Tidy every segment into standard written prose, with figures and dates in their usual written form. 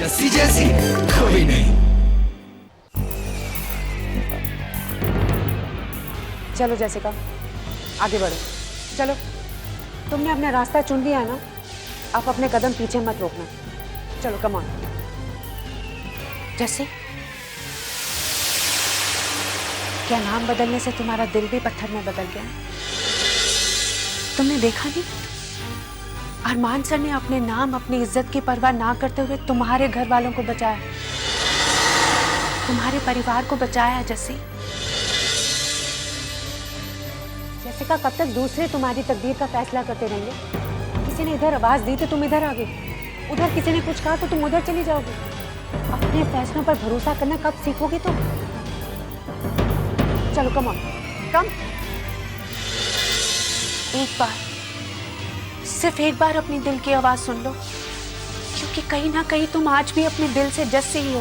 जस्सी जैसी कोई नहीं। चलो जैसिका, आगे बढ़ो। चलो, तुमने अपना रास्ता चुन लिया है ना, आप अपने कदम पीछे मत रोकना। चलो कम ऑन। जैसे क्या नाम बदलने से तुम्हारा दिल भी पत्थर में बदल गया? तुमने देखा नहीं, अरमान सर ने अपने नाम, अपनी इज्जत की परवाह ना करते हुए तुम्हारे घर वालों को बचाया, तुम्हारे परिवार को बचाया। जैसिका, कब तक दूसरे तुम्हारी तकदीर का फैसला करते रहेंगे? किसी ने इधर आवाज दी तो तुम इधर आ गए, उधर किसी ने कुछ कहा तो तुम उधर चली जाओगे। अपने फैसलों पर भरोसा करना कब सीखोगे तुम? चलो कम ऑन, कम। एक बार, सिर्फ एक बार अपनी दिल की आवाज सुन लो, क्योंकि कहीं ना कहीं तुम आज भी अपने दिल से जस्सी ही हो।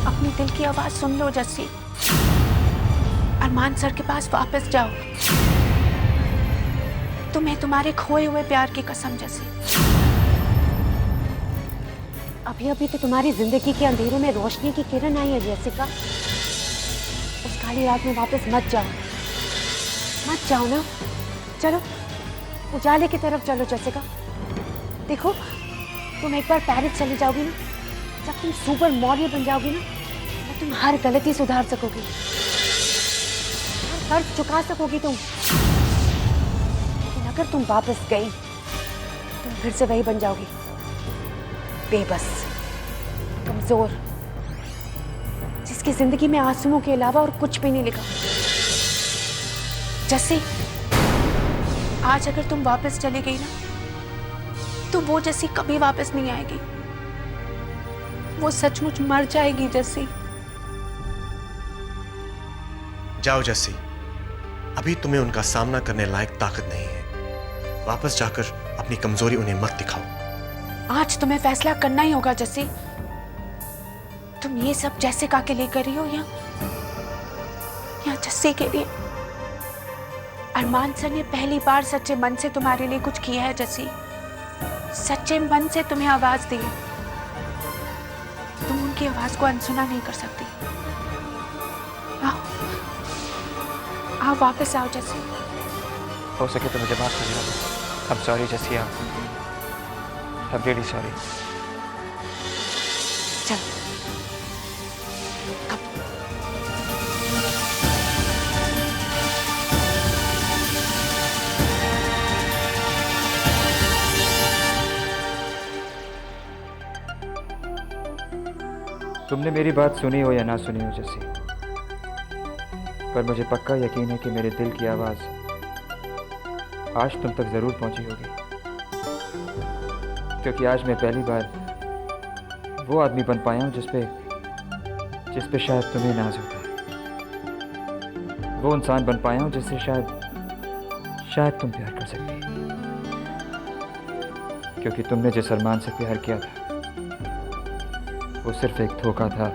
अपनी दिल की आवाज सुन लो जस्सी। अरमान सर के पास वापस जाओ। तुम्हें तुम्हारे खोए हुए प्यार की कसम जस्सी। अभी अभी तो तुम्हारी जिंदगी के अंधेरों में रोशनी की किरण आई है जैसिका। उस काली रात में वापस मत जाओ, मत जाओ ना। चलो उजाले की तरफ चलो जैसिका। देखो, तुम एक बार पेरिस चली जाओगी ना, जब तुम सुपर मॉडल बन जाओगी ना, तो तुम हर गलती सुधार सकोगी, हर कर्ज चुका सकोगी तुम। लेकिन अगर तुम वापस गई, तुम फिर से वही बन जाओगी, बेबस, कमजोर, जिसकी जिंदगी में आंसुओं के अलावा और कुछ भी नहीं लिखा। जैसे आज अगर तुम वापस चली गई ना, तो वो जैसी कभी वापस नहीं आएगी। वो सचमुच मर जाएगी जैसी। जाओ जस्सी, अभी तुम्हें उनका सामना करने लायक ताकत नहीं है। वापस जाकर अपनी कमजोरी उन्हें मत दिखाओ। आज तुम्हें फैसला करना ही होगा जस्सी। तुम ये सब जैसिका के लिए कर रही हो या जस्सी के लिए? अरमान सर ने पहली बार सच्चे मन से तुम्हारे लिए कुछ किया है जस्सी। सच्चे मन से तुम्हें आवाज दी है। तुम उनकी आवाज को अनसुना नहीं कर सकती। आओ, आओ वापस आओ जस्सी। हो सके तो मुझे माफ कर दो। I'm sorry Jassi, I'm really sorry। चल, तुमने मेरी बात सुनी हो या ना सुनी हो जस्सी, पर मुझे पक्का यकीन है कि मेरे दिल की आवाज़ आज तुम तक ज़रूर पहुंची होगी, क्योंकि आज मैं पहली बार वो आदमी बन पाया हूं जिस पे शायद तुम्हें नाज होता है। वो इंसान बन पाया हूं जिससे शायद तुम प्यार कर सकती, क्योंकि तुमने जिस अरमान से प्यार किया था वो सिर्फ एक धोखा था,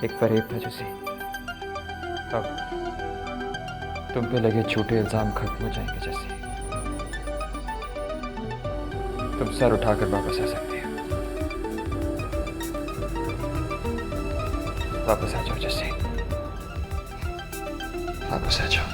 एक फरेब था जैसे। अब तुम पे लगे झूठे इल्जाम खत्म हो जाएंगे जैसे। तुम सर उठाकर वापस आ सकती हो। वापस आ जाओ जैसे, वापस आ जाओ।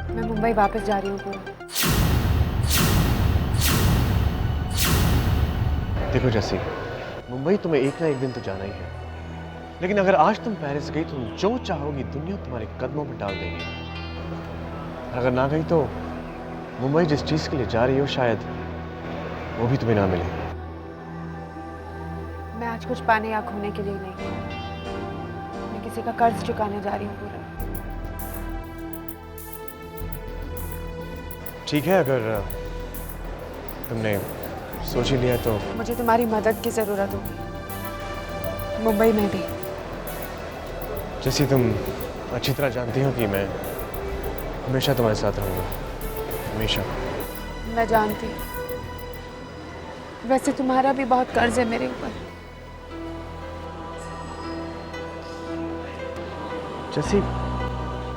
मैं मुंबई वापस जा रही हूँ पूरा। देखो जस्सी, मुंबई तुम्हें एक ना एक दिन तो जाना ही है, लेकिन अगर आज तुम पेरिस गई तो जो चाहोगी दुनिया तुम्हारे कदमों में डाल देगी। और अगर ना गई तो मुंबई जिस चीज के लिए जा रही हो शायद वो भी तुम्हें ना मिले। मैं आज कुछ पाने या खोने के लिए नहीं, मैं किसी का कर्ज चुकाने जा रही हूँ पूरा। ठीक है, अगर तुमने सोच ही लिया तो मुझे तुम्हारी मदद की जरूरत होगी, मुंबई में भी। जैसे तुम अच्छी तरह जानती हो कि मैं हमेशा तुम्हारे साथ रहूंगा, हमेशा। मैं जानती हूँ, वैसे तुम्हारा भी बहुत कर्ज है मेरे ऊपर। जैसी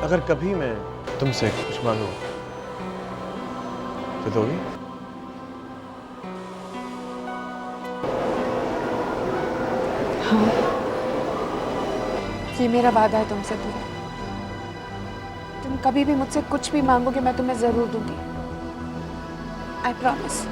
अगर कभी मैं तुमसे कुछ मांगू तो दोगी? हाँ, ये मेरा वादा है तुमसे पूरा। तुम कभी भी मुझसे कुछ भी मांगोगे मैं तुम्हें जरूर दूंगी। I promise.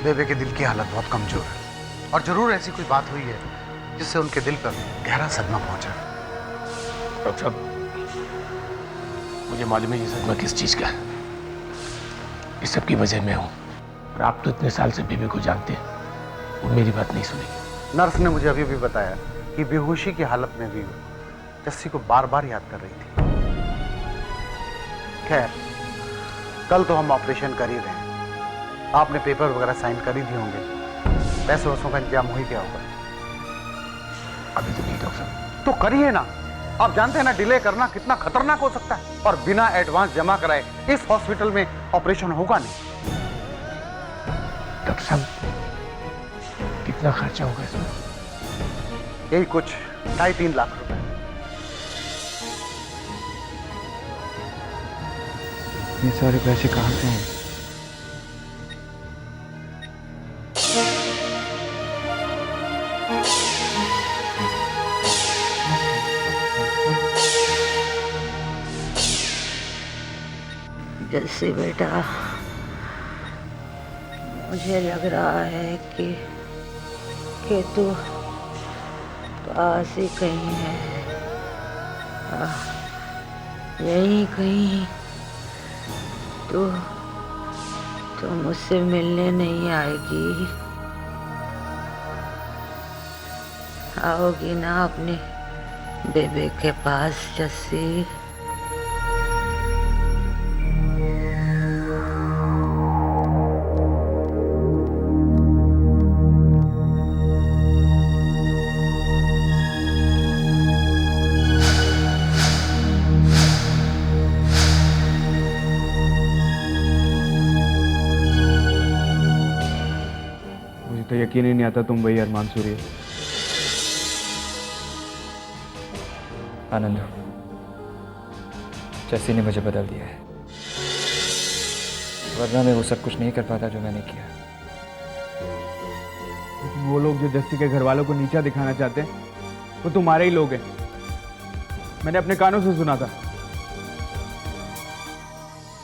बेबे के दिल की हालत बहुत कमजोर है और जरूर ऐसी कोई बात हुई है जिससे उनके दिल पर गहरा सदमा पहुंचा। डॉक्टर साहब, मुझे मालूम है ये सदमा किस चीज का है। इस सब की वजह मैं हूं और आप तो इतने साल से बेबी को जानते हैं, वो मेरी बात नहीं सुनेगी। नर्स ने मुझे अभी भी बताया कि बेहोशी की हालत में भी वो जस्सी को बार बार याद कर रही थी। खैर, कल तो हम ऑपरेशन कर ही रहे हैं। आपने पेपर वगैरह साइन कर ही दिए होंगे। पैसे वैसों का इंतजाम हो ही गया होगा। अभी तो नहीं डॉक्टर साहब। तो करिए ना। आप जानते हैं ना डिले करना कितना खतरनाक हो सकता है, और बिना एडवांस जमा कराए इस हॉस्पिटल में ऑपरेशन होगा नहीं। डॉक्टर साहब, कितना खर्चा होगा इसमें? यही कुछ 2.5-3 लाख रुपए। ये सारे पैसे कहाँ से हैं? जैसे बेटा, मुझे लग रहा है कि तू पास ही कहीं है। यहीं कहीं तो मुझसे मिलने नहीं आएगी? आओगी ना अपने बेबे के पास जस्सी? तो यकीन ही नहीं आता तुम वही अरमान सूरी हो। आनंद, जस्सी ने मुझे बदल दिया है, वरना मैं वो सब कुछ नहीं कर पाता जो मैंने किया। वो लोग जो जस्सी के घर वालों को नीचा दिखाना चाहते हैं वो तुम्हारे ही लोग हैं। मैंने अपने कानों से सुना था।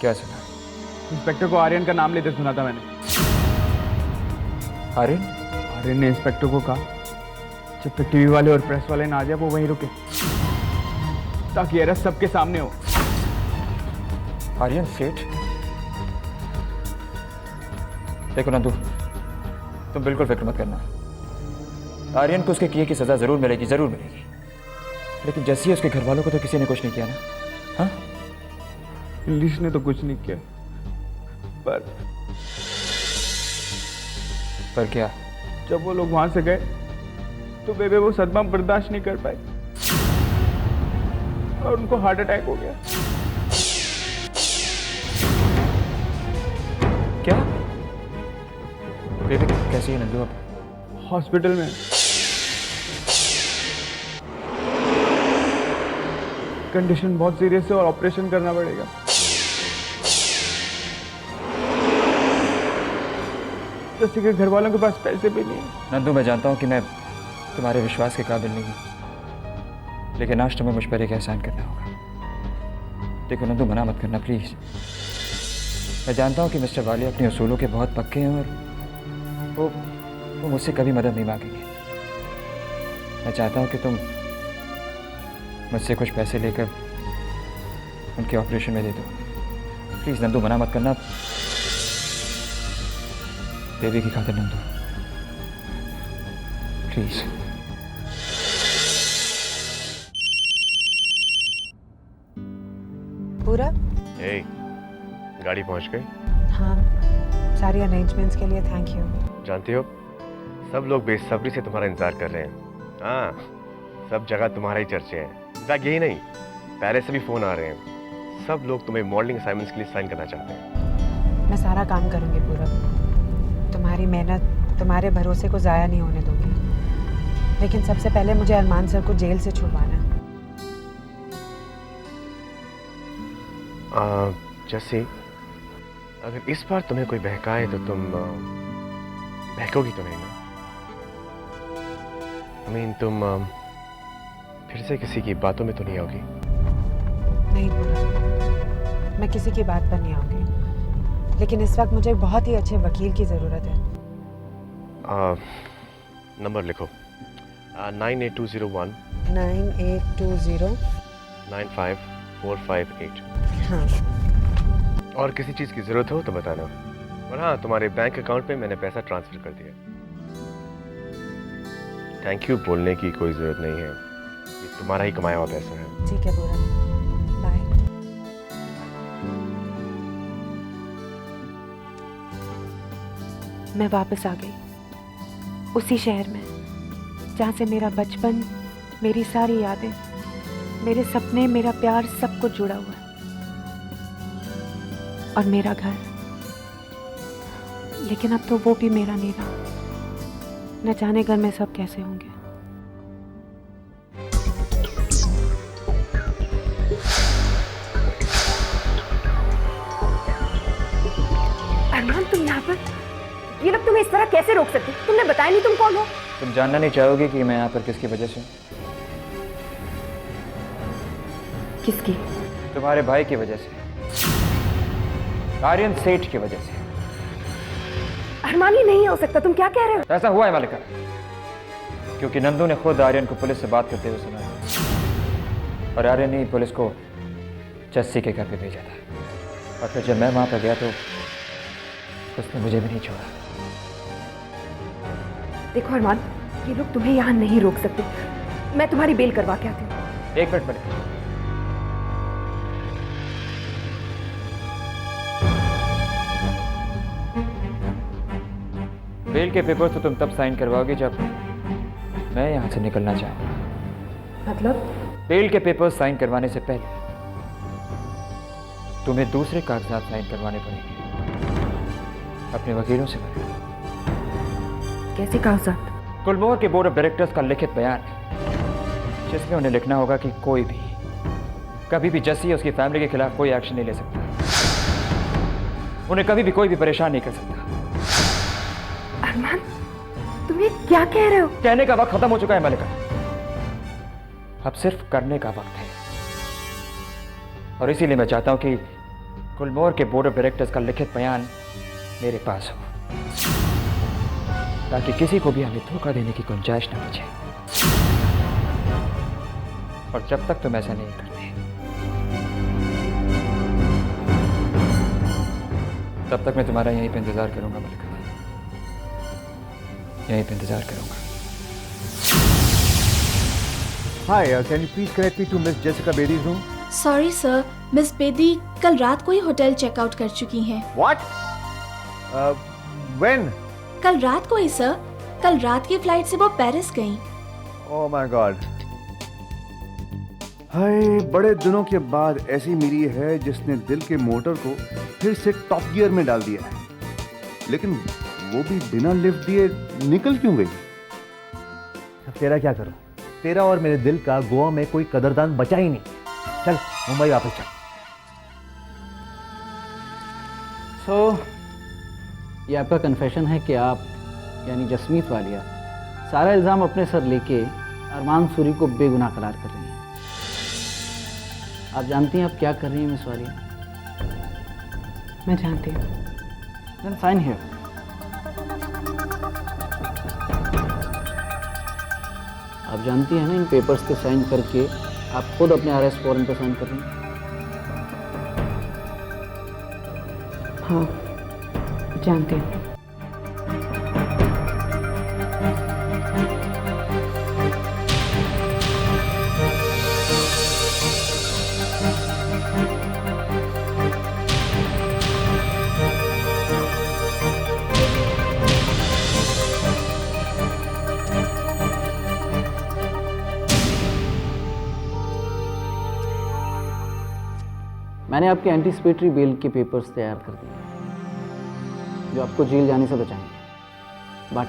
क्या सुना? इंस्पेक्टर को आर्यन का नाम लेते सुना था मैंने। आर्यन ने इंस्पेक्टर को कहा जब तक टीवी वाले और प्रेस वाले ना आ जाए वो वहीं रुके, ताकि अरेस्ट सबके सामने हो। आर्यन सेठ? देखो नंदू, तुम बिल्कुल फिक्र मत करना। आर्यन को उसके किए की सजा जरूर मिलेगी, जरूर मिलेगी। लेकिन जैसे उसके घर वालों को तो किसी ने कुछ नहीं किया ना? हाँ, पुलिस ने तो कुछ नहीं किया, पर क्या? जब वो लोग वहां से गए तो बेबे वो सदमा बर्दाश्त नहीं कर पाई और उनको हार्ट अटैक हो गया। क्या? बेबी कैसी है नंदू अब? हॉस्पिटल में। कंडीशन बहुत सीरियस है और ऑपरेशन करना पड़ेगा। जैसे कि घर वालों के पास पैसे भी नहीं। नंदू, मैं जानता हूँ कि मैं तुम्हारे विश्वास के काबिल नहीं हूँ, लेकिन आज तुम्हें मुझ पर एक एहसान करना होगा। देखो नंदू, मना मत करना प्लीज। मैं जानता हूँ कि मिस्टर वाले अपने उसूलों के बहुत पक्के हैं और वो मुझसे कभी मदद नहीं मांगेंगे। मैं चाहता हूँ कि तुम मुझसे कुछ पैसे लेकर उनके ऑपरेशन में दे दो। प्लीज नंदू, मना मत करना, बेबी की खातिर नंदू, प्लीज। पूरा ए, गाड़ी पहुंच गई? हाँ, सारी अरेंजमेंट्स के लिए थैंक यू। जानती हो, सब लोग बेसब्री से तुम्हारा इंतजार कर रहे हैं। हाँ, सब जगह तुम्हारा ही चर्चे हैं। इनफैक्ट यही नहीं, पहले से भी फोन आ रहे हैं। सब लोग तुम्हें मॉडलिंग असाइनमेंट्स के लिए साइन करना चाहते हैं। मैं सारा काम करूँगी पूरा। तुम्हारी मेहनत, तुम्हारे भरोसे को ज़ाया नहीं होने दूंगी। लेकिन सबसे पहले मुझे अरमान सर को जेल से छुड़वाना है। जैसे अगर इस बार तुम्हें कोई बहकाए तो तुम बहकोगी तो नहीं ना? तुम फिर से किसी की बातों में तो नहीं आओगी? नहीं पूरा, मैं किसी की बात पर नहीं आऊँगी। लेकिन इस वक्त मुझे बहुत ही अच्छे वकील की ज़रूरत है। नंबर लिखो, 98201 9820 95458। हाँ। और किसी चीज़ की ज़रूरत हो तो बताना। और हाँ, तुम्हारे बैंक अकाउंट में मैंने पैसा ट्रांसफ़र कर दिया। थैंक यू बोलने की कोई ज़रूरत नहीं है, ये तुम्हारा ही कमाया हुआ पैसा है। ठीक है पूरा, बाय। मैं वापस आ गई उसी शहर में जहाँ से मेरा बचपन, मेरी सारी यादें, मेरे सपने, मेरा प्यार सब कुछ जुड़ा हुआ है। और मेरा घर, लेकिन अब तो वो भी मेरा नहीं रहा। न जाने घर में सब कैसे होंगे। अरमान, तुम यहाँ पर? ये लोग तुम्हें इस तरह कैसे रोक सकते? तुमने बताया नहीं तुम कौन हो? तुम जानना नहीं चाहोगे कि मैं यहाँ पर किसकी वजह से हूँ? किसकी? तुम्हारे भाई की वजह से, आर्यन सेठ की वजह से। अरमान, ये नहीं हो सकता। तुम क्या कह रहे हो? ऐसा हुआ है मलिका, क्योंकि नंदू ने खुद आर्यन को पुलिस से बात करते हुए सुना और आर्यन ने पुलिस को जस्सी के घर पे भेजा था। और फिर जब मैं वहां पर गया तो उसने मुझे भी नहीं छोड़ा। देखो अरमान, ये लोग तुम्हें यहाँ नहीं रोक सकते। मैं तुम्हारी बेल करवा के आती हूँ। एक मिनट मलिका, बेल के पेपर तो तुम तब साइन करवाओगे जब मैं यहाँ से निकलना चाहूँगा। मतलब? बेल के पेपर साइन करवाने से पहले तुम्हें दूसरे कागजात साइन करवाने पड़ेंगे, अपने वकीलों से पहले। कैसे कागजात? गुलमोहर के बोर्ड ऑफ डायरेक्टर्स का लिखित बयान है, जिसमें उन्हें लिखना होगा कि कोई भी कभी भी जस्सी या उसकी फैमिली के खिलाफ कोई एक्शन नहीं ले सकता, उन्हें कभी भी कोई भी परेशान नहीं कर सकता। अरमान, तुम ये क्या कह रहे हो? कहने का वक्त खत्म हो चुका है मलिका, अब सिर्फ करने का वक्त है। और इसीलिए मैं चाहता हूं कि गुलमोहर के बोर्ड ऑफ डायरेक्टर्स का लिखित बयान मेरे पास हो, ताकि किसी को भी हमें धोखा देने की गुंजाइश न बचे। और जब तक तुम ऐसा नहीं करते, तब तक मैं तुम्हारा यहीं पे इंतजार करूंगा मलिका, यहीं पे इंतजार करूंगा। Hi, can you please connect me to Miss Jessica Bedi's room? Sorry sir, miss Bedi कल रात को ही होटल चेकआउट कर चुकी हैं। What? When? कल रात को ही सर, कल रात की फ्लाइट से वो पेरिस गईं। Oh my God. हाय, बड़े दिनों के बाद ऐसी मिली है जिसने दिल के मोटर को फिर से टॉप गियर में डाल दिया है, लेकिन वो भी बिना लिफ्ट दिए निकल क्यों गई? अब तेरा क्या करूं? तेरा और मेरे दिल का गोवा में कोई कदरदान बचा ही नहीं। चल मुंबई वापस चल। ये आपका कन्फेशन है कि आप यानी जसमीत वालिया सारा इल्ज़ाम अपने सर लेके अरमान सूरी को बेगुनाह करार कर रही हैं। आप जानती हैं आप क्या कर रही हैं मिस वालिया? मैं जानती हूँ। Then sign here. आप जानती हैं ना इन पेपर्स पे साइन करके आप खुद अपने अरेस्ट वारंट पे साइन कर रही हैं। हाँ, जानती हूँ। मैंने आपके एंटीसिपेटरी बेल के पेपर्स तैयार कर दिए जो आपको जेल जाने से बचाएंगे, बट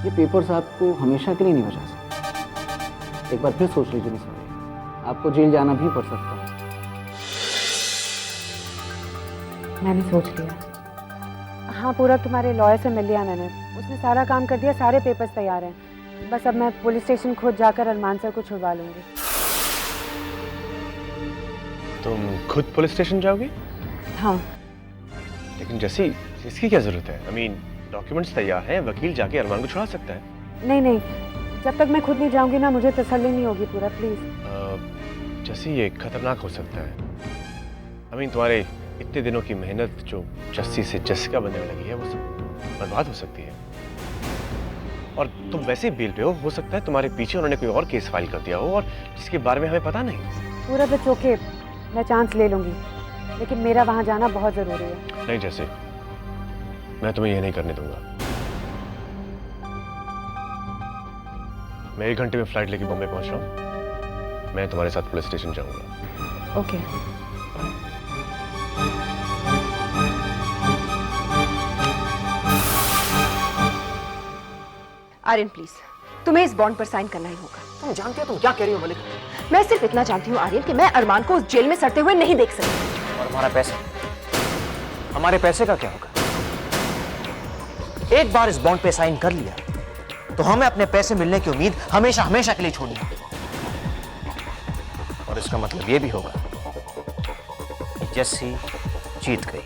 ये पेपर्स आपको हमेशा के लिए नहीं बचा सकते। एक बार फिर सोच लीजिए मिस वालिया, आपको जेल जाना भी पड़ सकता है। मैंने सोच लिया। हाँ, पूरा तुम्हारे लॉयर से मिल लिया मैंने, उसने सारा काम कर दिया, सारे पेपर्स तैयार हैं। बस अब मैं पुलिस स्टेशन खुद जाकर अरमान सर को छुड़वा लूँगी। तुम खुद पुलिस स्टेशन जाओगी? हाँ। लेकिन जैसी इसकी क्या जरूरत है? I mean, डॉक्यूमेंट्स तैयार हैं, वकील जाके अरमान को छुड़ा सकता है। नहीं नहीं, जब तक मैं खुद नहीं जाऊंगी ना, मुझे तसल्ली नहीं होगी पूरा, प्लीज। जैसी ये खतरनाक हो सकता है। I mean, तुम्हारे इतने दिनों की मेहनत जो जस्सी से जसिका बनने लगी है, वो सब बर्बाद हो सकती है। और तुम वैसे बेल पे हो सकता है तुम्हारे पीछे उन्होंने कोई और केस फाइल कर दिया हो और जिसके बारे में हमें पता नहीं। पूरा इट्स ओके, मैं चांस ले लूंगी, लेकिन मेरा वहां जाना बहुत जरूरी है। नहीं जैसे, मैं तुम्हें ये नहीं करने दूंगा। मैं 1 घंटे में फ्लाइट लेके बॉम्बे पहुंच रहा हूँ। मैं तुम्हारे साथ पुलिस स्टेशन जाऊंगा। ओके। आर्यन प्लीज, तुम्हें इस बॉन्ड पर साइन करना ही होगा। तुम जानती हो तुम क्या कह रही हो मलिक? मैं सिर्फ इतना जानती हूँ आर्यन कि मैं अरमान को उस जेल में सड़ते हुए नहीं देख सकती। और हमारा पैसा, हमारे पैसे का क्या होगा? एक बार इस बॉन्ड पे साइन कर लिया तो हमें अपने पैसे मिलने की उम्मीद हमेशा हमेशा के लिए छोड़नी है। और इसका मतलब ये भी होगा कि जस्सी जीत गई।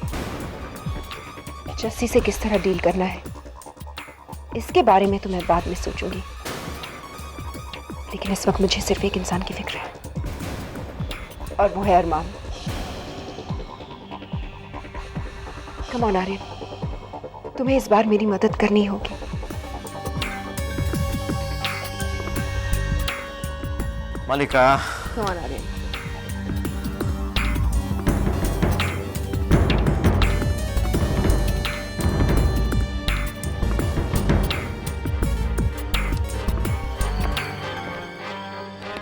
जस्सी से किस तरह डील करना है इसके बारे में तो मैं बाद में सोचूंगी, लेकिन इस वक्त मुझे सिर्फ एक इंसान की फिक्र है और वो है अरमान। कम ऑन आर्यन, तुम्हें इस बार मेरी मदद करनी होगी। Malika, come on Aryan.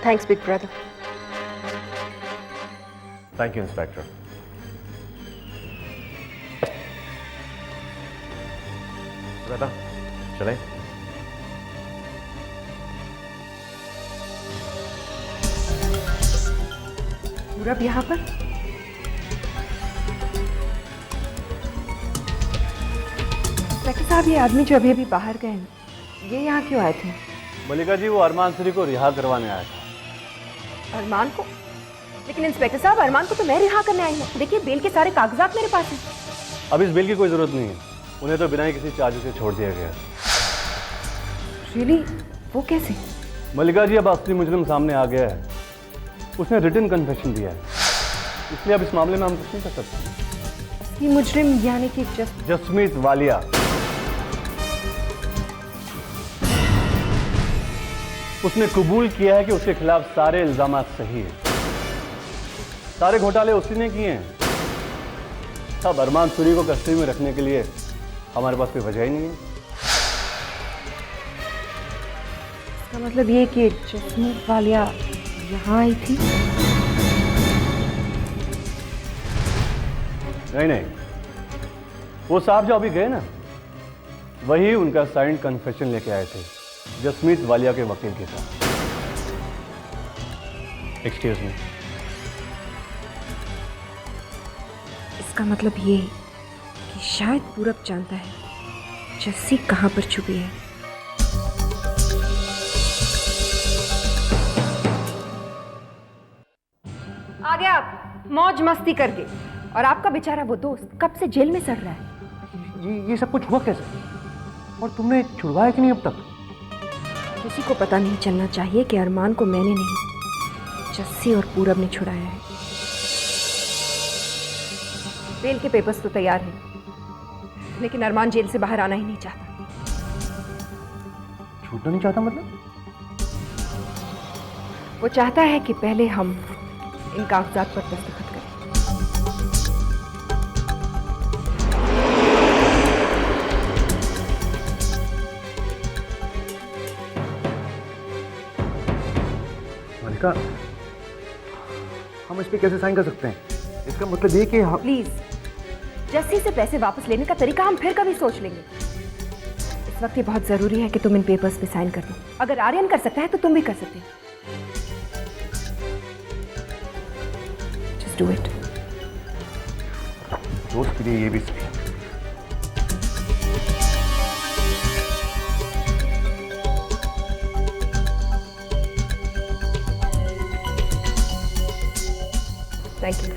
Thanks, big brother. Thank you inspector. बेटा चले। पूरब यहाँ पर? डॉक्टर साहब, ये आदमी जो अभी अभी बाहर गए हैं, ये यहाँ क्यों आए थे? मलिका जी, वो अरमान सूरी को रिहा करवाने आया था। अरमान को? लेकिन इंस्पेक्टर साहब, अरमान को तो मैं रिहा करने आई हूँ। देखिए, बेल के सारे कागजात मेरे पास हैं। अब इस बेल की कोई जरूरत नहीं है, उन्हें तो बिना ही किसी चार्ज से छोड़ दिया गया। रियली? वो कैसे? मलिका जी, अब असली मुजरिम सामने आ गया है। उसने रिटन कन्फेशन दिया है, इसलिए अब इस मामले में हम कुछ नहीं कर सकते। असली मुजरिम यानी कि जसमीत वालिया। उसने कबूल किया है कि उसके खिलाफ सारे इल्जाम सही है, सारे घोटाले उसी ने किए हैं। अब अरमान सूरी को कस्टडी में रखने के लिए हमारे पास कोई वजह ही नहीं है। इसका मतलब ये कि जसमीत वालिया यहाँ आई थी? नहीं, वो साहब जो अभी गए ना, वही उनका साइंड कन्फेशन लेके आए थे जसमीत वालिया के वकील के साथ। Excuse me. इसका मतलब ये कि शायद पूरब जानता है जस्सी कहाँ पर छुपी है। आ गया आप मौज मस्ती करके, और आपका बेचारा वो दोस्त कब से जेल में सड़ रहा है। ये सब कुछ हुआ कैसे? और तुमने छुड़वाया कि नहीं अब तक? किसी को पता नहीं चलना चाहिए कि अरमान को मैंने नहीं, जस्सी और पूरब ने छुड़ाया है। बेल के पेपर्स तो तैयार हैं, लेकिन अरमान जेल से बाहर आना ही नहीं चाहता। छूटना नहीं चाहता मतलब? वो चाहता है कि पहले हम इन कागजात पर दस्तखत करें। मलिका, हम इस पे कैसे साइन कर सकते हैं? इसका मतलब ये कि हम प्लीज जस्सी से पैसे वापस लेने का तरीका हम फिर कभी सोच लेंगे। इस वक्त ये बहुत जरूरी है कि तुम इन पेपर्स पे साइन कर दो। अगर आर्यन कर सकता है तो तुम भी कर सकते हो। Just do it. दोस्त के लिए ये भी सही है। Thank you.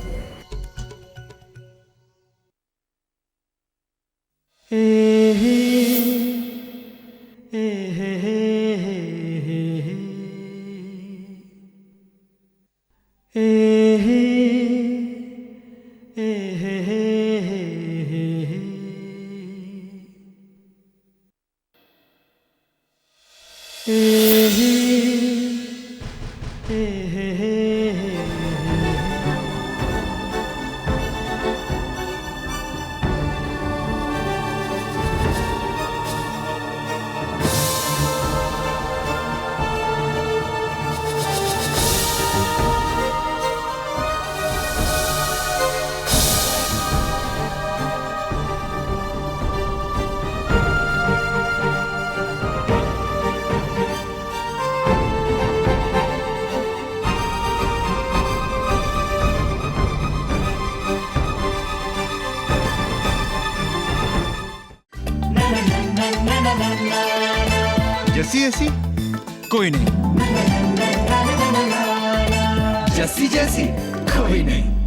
जैसी ऐसी कोई नहीं, जैसी जैसी कोई नहीं।